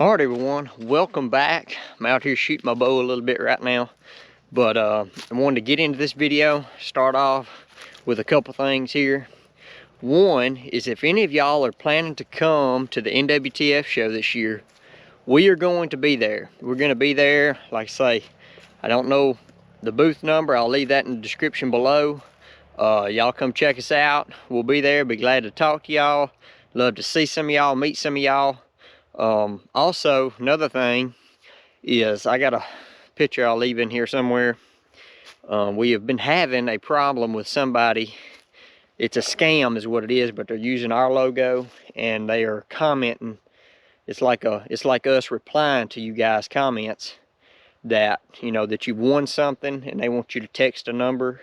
Alright everyone, welcome back. I'm out here shooting my bow a little bit right now, but I wanted to get into this video, start off with a couple things here. One is, if any of y'all are planning to come to the NWTF show this year, we are going to be there. We're going to be there, like I say, I don't know the booth number, I'll leave that in the description below. Y'all come check us out, we'll be there, be glad to talk to y'all, love to see some of y'all, meet some of y'all. Also, another thing is, I got a picture I'll leave in here somewhere. We have been having a problem with somebody. It's a scam is what it is, but they're using our logo and they are commenting. It's like us replying to you guys' comments that, that you won something and they want you to text a number.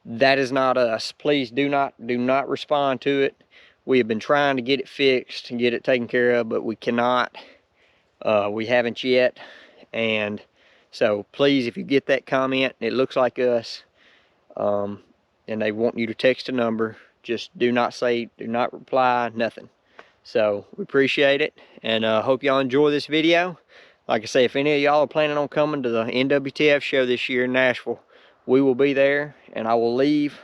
That is not us. Please do not respond to it. We have been trying to get it fixed and get it taken care of, but we cannot. We haven't yet. And so please, if you get that comment, it looks like us, and they want you to text a number, just do not reply, nothing. So we appreciate it, and hope y'all enjoy this video. Like I say, if any of y'all are planning on coming to the NWTF show this year in Nashville, we will be there, and I will leave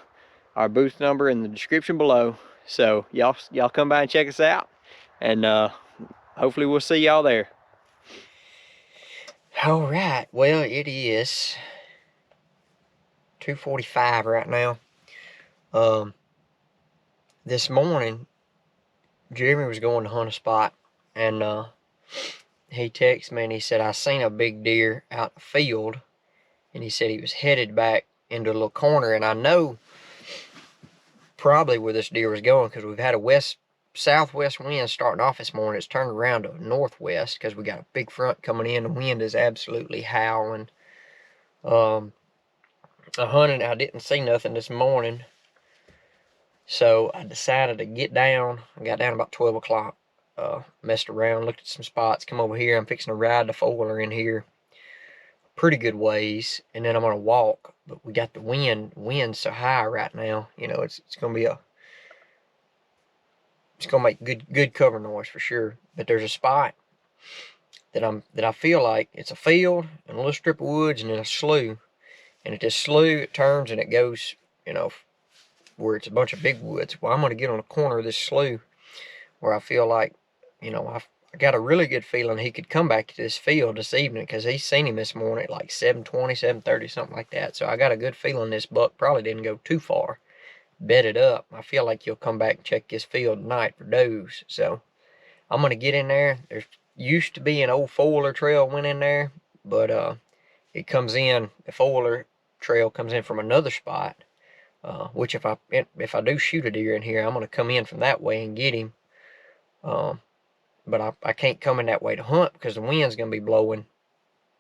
our booth number in the description below. So y'all come by and check us out, and hopefully we'll see y'all there. All right, well, it is 2:45 right now. This morning, Jeremy was going to hunt a spot, and he texted me and he said, I seen a big deer out in the field, and he said he was headed back into a little corner, and I know probably where this deer was going, because we've had a southwest wind starting off this morning. It's turned around to northwest because we got a big front coming in. The wind is absolutely howling. I didn't see nothing this morning, so I decided to get down. I got down about 12 o'clock, messed around, looked at some spots, come over here. I'm fixing to ride the four-wheeler in here pretty good ways, and then I'm gonna walk. But we got the wind's so high right now, it's gonna make good cover noise for sure. But there's a spot that I feel like it's a field and a little strip of woods and then a slough. And at this slough, it turns and it goes, where it's a bunch of big woods. Well, I'm going to get on the corner of this slough where I feel like, I got a really good feeling he could come back to this field this evening, because he's seen him this morning at like 7:20, 7:30, something like that. So I got a good feeling this buck probably didn't go too far. Bedded up. I feel like he'll come back and check this field tonight for does. So I'm going to get in there. There's used to be an old four-wheeler trail went in there, but it comes in, the four-wheeler trail comes in from another spot, which if I do shoot a deer in here, I'm going to come in from that way and get him. But I can't come in that way to hunt because the wind's going to be blowing.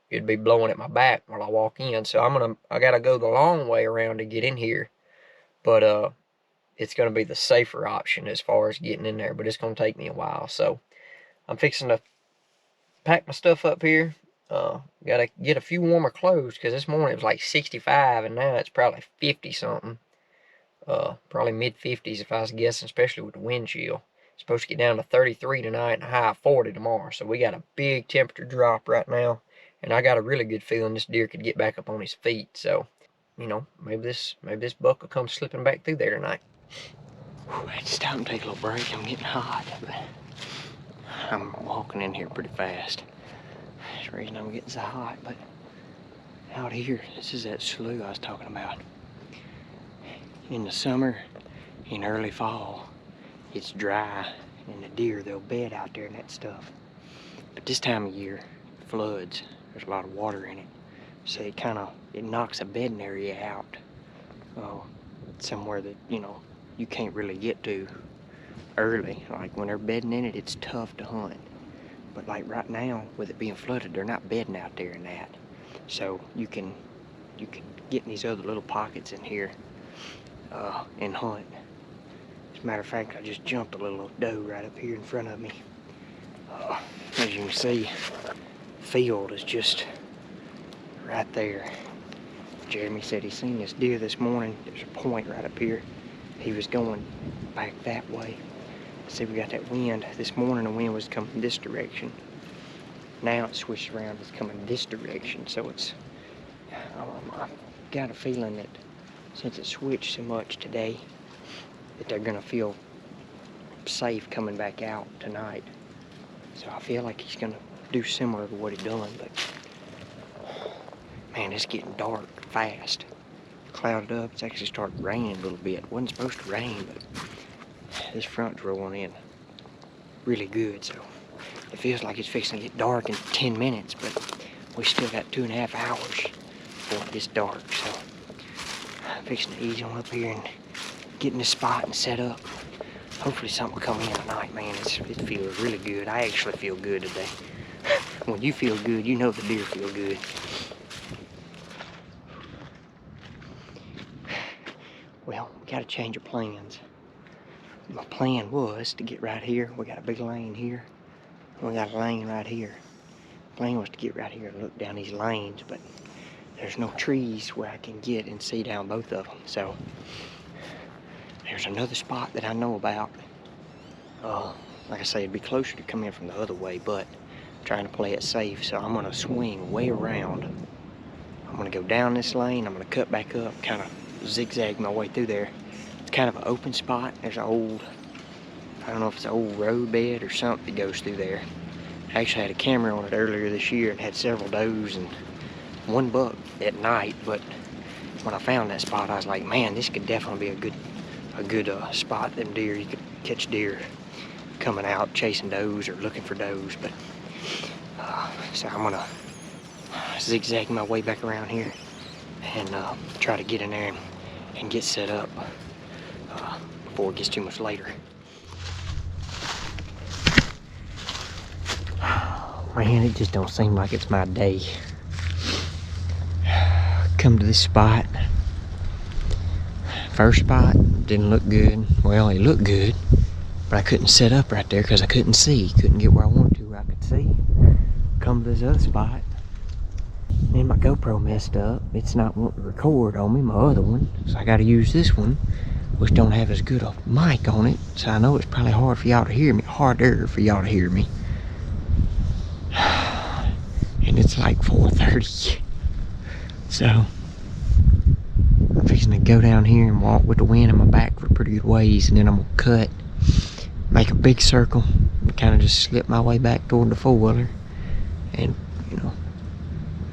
It'd be blowing at my back while I walk in. So I got to go the long way around to get in here. But it's going to be the safer option as far as getting in there. But it's going to take me a while. So I'm fixing to pack my stuff up here. Gotta get a few warmer clothes, because this morning it was like 65 and now it's probably 50 something. Probably mid 50s if I was guessing, especially with the wind chill. It's supposed to get down to 33 tonight and a high of 40 tomorrow. So we got a big temperature drop right now, and I got a really good feeling this deer could get back up on his feet. So, maybe this buck will come slipping back through there tonight. I had to stop and take a little break. I'm getting hot, but I'm walking in here pretty fast. That's the reason I'm getting so hot. But out here, this is that slough I was talking about. In the summer, in early fall, it's dry, and the deer, they'll bed out there and that stuff. But this time of year, floods, there's a lot of water in it. So it knocks a bedding area out. Somewhere that, you can't really get to early. Like when they're bedding in it, it's tough to hunt. But like right now, with it being flooded, they're not bedding out there in that. So you can get in these other little pockets in here and hunt. As a matter of fact, I just jumped a little doe right up here in front of me. As you can see, field is just right there. Jeremy said he seen this deer this morning. There's a point right up here. He was going back that way. See, we got that wind. This morning the wind was coming this direction. Now it switched around, it's coming this direction, so it's, I've got a feeling that since it switched so much today, that they're gonna feel safe coming back out tonight. So I feel like he's gonna do similar to what he done, but man, it's getting dark fast. Clouded up, it's actually started raining a little bit. It wasn't supposed to rain, but this front's rolling in really good, so it feels like it's fixing to get dark in 10 minutes, but we still got 2.5 hours before it gets dark, so I'm fixing to ease on up here and get in this spot and set up. Hopefully something will come in tonight, man. It feels really good. I actually feel good today. When you feel good, you know the deer feel good. Well, we got to change our plans. My plan was to get right here. We got a big lane here. We got a lane right here. The plan was to get right here and look down these lanes, but there's no trees where I can get and see down both of them. So there's another spot that I know about. Like I say, it'd be closer to come in from the other way, but I'm trying to play it safe. So I'm gonna swing way around. I'm gonna go down this lane. I'm gonna cut back up, kind of zigzag my way through there. It's kind of an open spot. There's an old, I don't know if it's an old road bed or something that goes through there. I actually had a camera on it earlier this year and had several does and one buck at night, but when I found that spot, I was like, man, this could definitely be a good spot. Them deer, you could catch deer coming out chasing does or looking for does. But so I'm gonna zigzag my way back around here and try to get in there and get set up before it gets too much later. Man, it just don't seem like it's my day. Come to this spot. First spot didn't look good. Well, it looked good, but I couldn't set up right there because I couldn't see. Couldn't get where I wanted to where I could see. Come to this other spot. And my GoPro messed up. It's not wanting to record on me, my other one. So I got to use this one, which don't have as good a mic on it. So I know it's probably hard for y'all to hear me. Harder for y'all to hear me. And it's like 4:30. So I'm fixing to go down here and walk with the wind in my back for a pretty good ways, and then I'm gonna cut, make a big circle, and kind of just slip my way back toward the four-wheeler. And you know,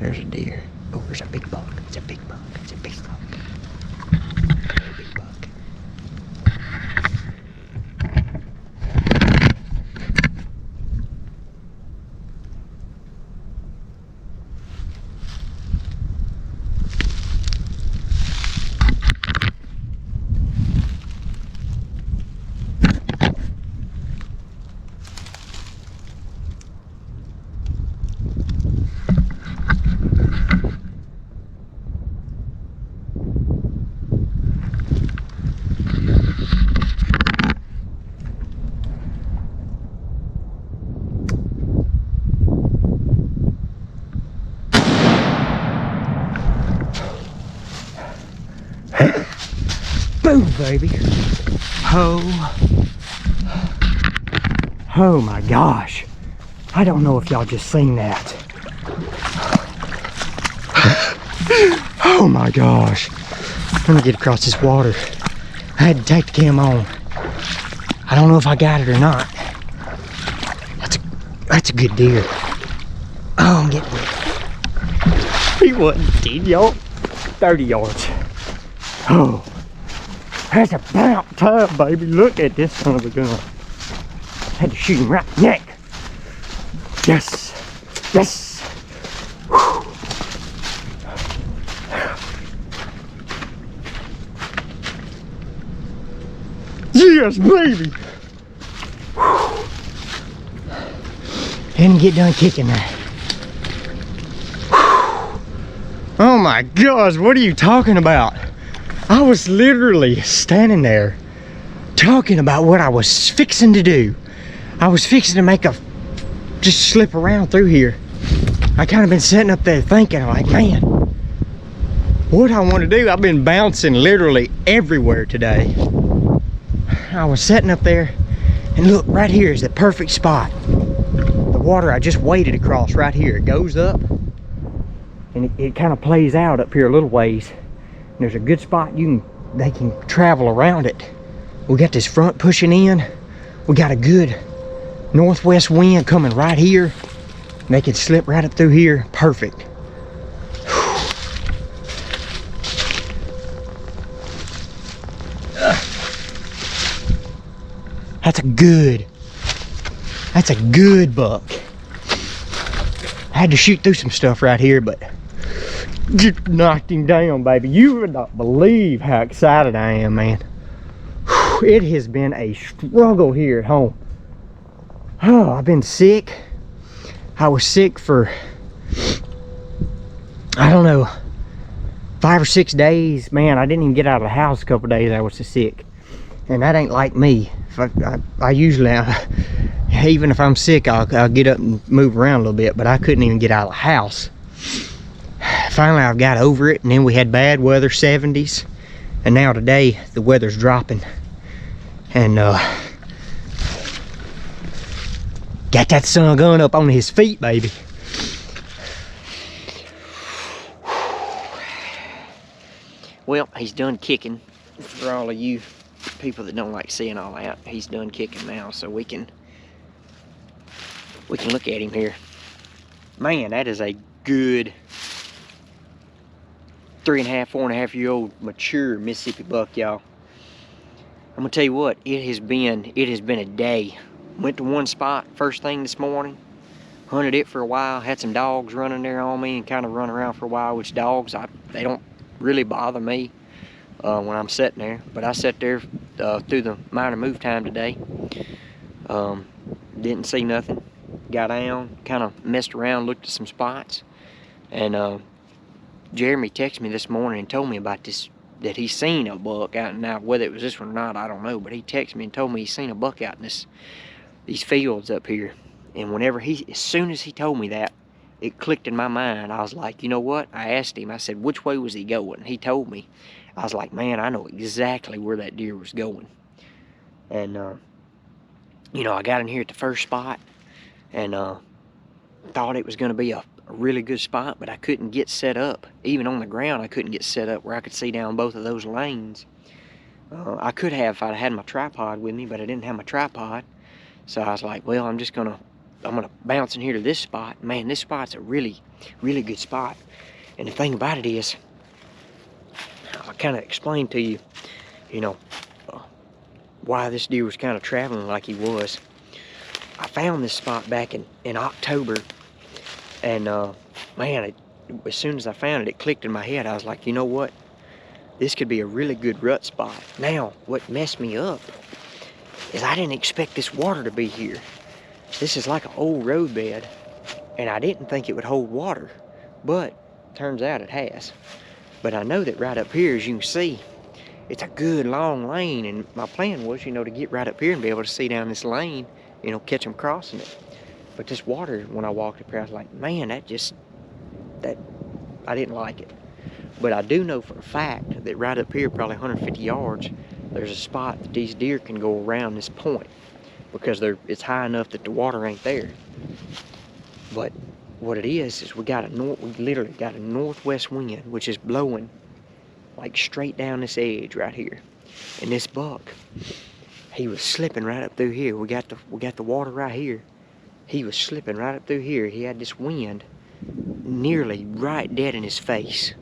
there's a deer. Oh, there's a big buck. It's a big buck. It's a big buck. Big buck. Boom, baby. Oh my gosh. I don't know if y'all just seen that. Oh my gosh. Let me get across this water. I had to take the cam on. I don't know if I got it or not. That's a good deer. Oh, I'm getting it. He wasn't 10 yards, 30 yards. Oh, that's about time, baby. Look at this son of a gun. Had to shoot him right in the neck. Yes, yes. Whew. Yes, baby. Whew. Didn't get done kicking that. Whew. Oh my gosh, what are you talking about? I was literally standing there talking about what I was fixing to do. I was fixing to make just slip around through here. I kind of been sitting up there thinking, like, man, what I want to do. I've been bouncing literally everywhere today. I was sitting up there, and look, right here is the perfect spot. The water I just waded across right here. It goes up and it kind of plays out up here a little ways. And there's a good spot they can travel around it. We got this front pushing in. We got a good northwest wind coming right here. They can slip right up through here. Perfect. That's a good buck. I had to shoot through some stuff right here, but just knocked him down, baby. You would not believe how excited I am, man. It has been a struggle here at home. Oh, I've been sick. I was sick for, I don't know, 5 or 6 days. Man, I didn't even get out of the house a couple days. I was so sick. And that ain't like me. I usually, even if I'm sick, I'll get up and move around a little bit, but I couldn't even get out of the house. Finally, I've got over it, and then we had bad weather, 70s, and now today, the weather's dropping. And, got that sun gun up on his feet, baby. Well, he's done kicking. For all of you people that don't like seeing all that, he's done kicking now, so we can look at him here. Man, that is a good 3.5, 4.5-year-old mature Mississippi buck, y'all. I'm gonna tell you what, it has been a day. Went to one spot first thing this morning, hunted it for a while, had some dogs running there on me and kind of run around for a while, which dogs, they don't really bother me when I'm sitting there. But I sat there through the minor move time today. Didn't see nothing. Got down, kind of messed around, looked at some spots. And Jeremy texted me this morning and told me about this, that he's seen a buck out. Now, whether it was this one or not, I don't know. But he texted me and told me he's seen a buck out in these fields up here. And as soon as he told me that, it clicked in my mind. I was like, you know what? I asked him, I said, which way was he going? He told me. I was like, man, I know exactly where that deer was going. And, you know, I got in here at the first spot and thought it was going to be a really good spot, but I couldn't get set up. Even on the ground, I couldn't get set up where I could see down both of those lanes. I could have if I'd had my tripod with me, but I didn't have my tripod. So I was like, well, I'm gonna bounce in here to this spot. Man, this spot's a really, really good spot. And the thing about it is, I'll kind of explain to you, you know, why this deer was kind of traveling like he was. I found this spot back in October, and man, as soon as I found it, it clicked in my head. I was like, you know what? This could be a really good rut spot. Now, what messed me up is I didn't expect this water to be here. This is like an old road bed, and I didn't think it would hold water, but turns out it has. But I know that right up here, as you can see, it's a good long lane, and my plan was, you know, to get right up here and be able to see down this lane, you know, catch them crossing it. But this water, when I walked up here, I was like, man, I didn't like it. But I do know for a fact that right up here, probably 150 yards, there's a spot that these deer can go around this point because it's high enough that the water ain't there. But what it is we literally got a northwest wind, which is blowing like straight down this edge right here. And this buck, he was slipping right up through here. We got the water right here. He was slipping right up through here. He had this wind nearly right dead in his face.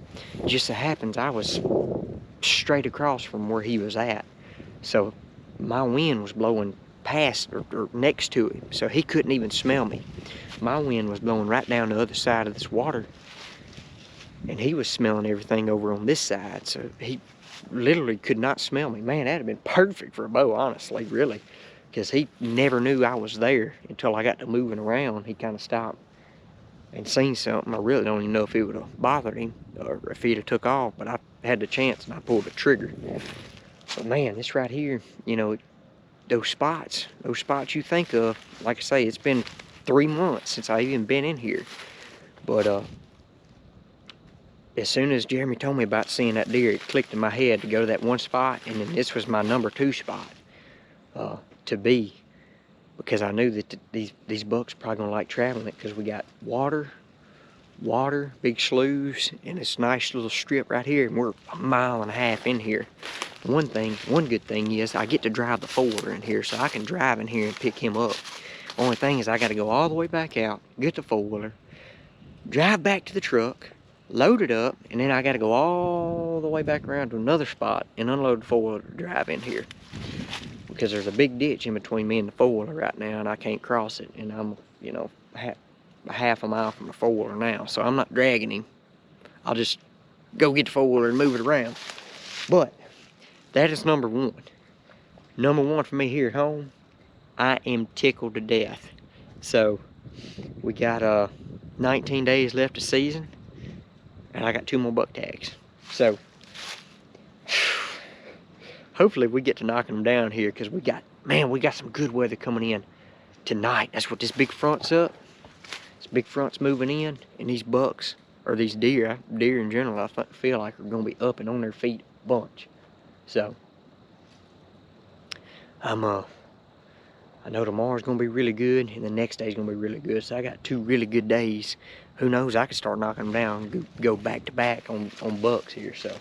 Just so happens I was straight across from where he was at. So my wind was blowing past or next to him, so he couldn't even smell me. My wind was blowing right down the other side of this water, and he was smelling everything over on this side, so he literally could not smell me. Man, that'd have been perfect for a bow, honestly, really, because he never knew I was there until I got to moving around. He kind of stopped and seen something. I really don't even know if it would have bothered him or if he'd have took off, but I had the chance and I pulled the trigger. But man, this right here, you know, those spots you think of, like I say, it's been 3 months since I even been in here. But as soon as Jeremy told me about seeing that deer, it clicked in my head to go to that one spot, and then this was my number 2 spot to be. because I knew that these bucks are probably gonna like traveling it, because we got water, big sloughs, and this nice little strip right here, and we're 1.5 miles in here. One good thing is I get to drive the 4-wheeler in here, so I can drive in here and pick him up. Only thing is I got to go all the way back out, get the 4-wheeler, drive back to the truck, load it up, and then I got to go all the way back around to another spot and unload the 4-wheeler to drive in here, because there's a big ditch in between me and the 4-wheeler right now, and I can't cross it, and I'm, you know, half a mile from the 4-wheeler now, so I'm not dragging him. I'll just go get the 4-wheeler and move it around. But that is number one. Number one for me here at home. I am tickled to death. So we got 19 days left of season, and I got 2 more buck tags. So hopefully we get to knocking them down here, because we got some good weather coming in tonight. That's what this big front's up. This big front's moving in, and these bucks, or these deer in general, I feel like are gonna be up and on their feet a bunch. So I know tomorrow's gonna be really good, and the next day's gonna be really good. So I got 2 really good days. Who knows, I could start knocking them down and go back to back on bucks here. So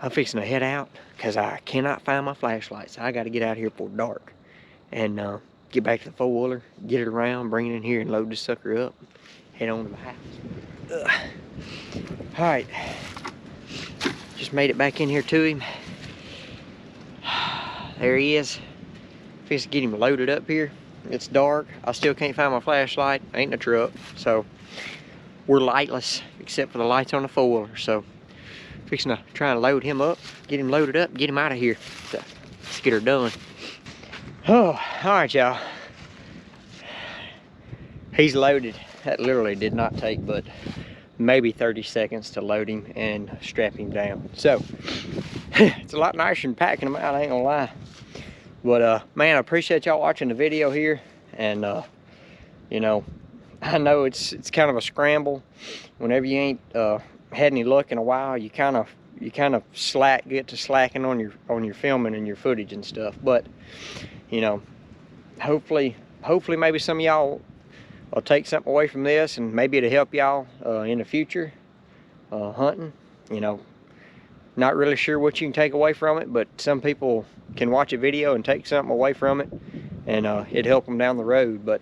I'm fixing to head out, because I cannot find my flashlight. So I got to get out here before dark and get back to the 4-wheeler, get it around, bring it in here, and load this sucker up, head on to the house. All right, just made it back in here to him. There he is. Fix to get him loaded up here. It's dark. I still can't find my flashlight. Ain't in the truck, so we're lightless except for the lights on the 4-wheeler. So fixing to try and load him up, get him loaded up, get him out of here. So let's get her done. Oh, all right, y'all. He's loaded. That literally did not take but maybe 30 seconds to load him and strap him down. So it's a lot nicer than packing him out, I ain't gonna lie. But man, I appreciate y'all watching the video here. And you know, I know it's kind of a scramble. Whenever you ain't had any luck in a while, you kind of get to slacking on your filming and your footage and stuff. But you know, hopefully maybe some of y'all will take something away from this, and maybe it'll help y'all in the future hunting. You know, not really sure what you can take away from it, but some people can watch a video and take something away from it, and it'd help them down the road. But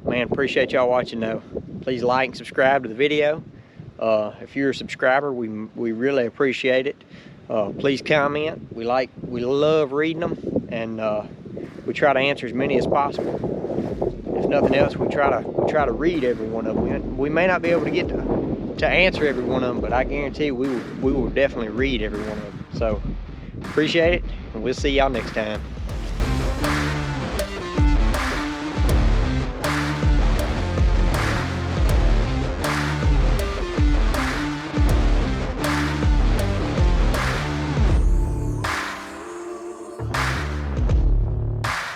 man, appreciate y'all watching though. Please like and subscribe to the video. If you're a subscriber, we really appreciate it. Please comment. We love reading them, and we try to answer as many as possible. If nothing else, we try to read every one of them. We may not be able to get to answer every one of them, but I guarantee we will definitely read every one of them. So appreciate it, and we'll see y'all next time.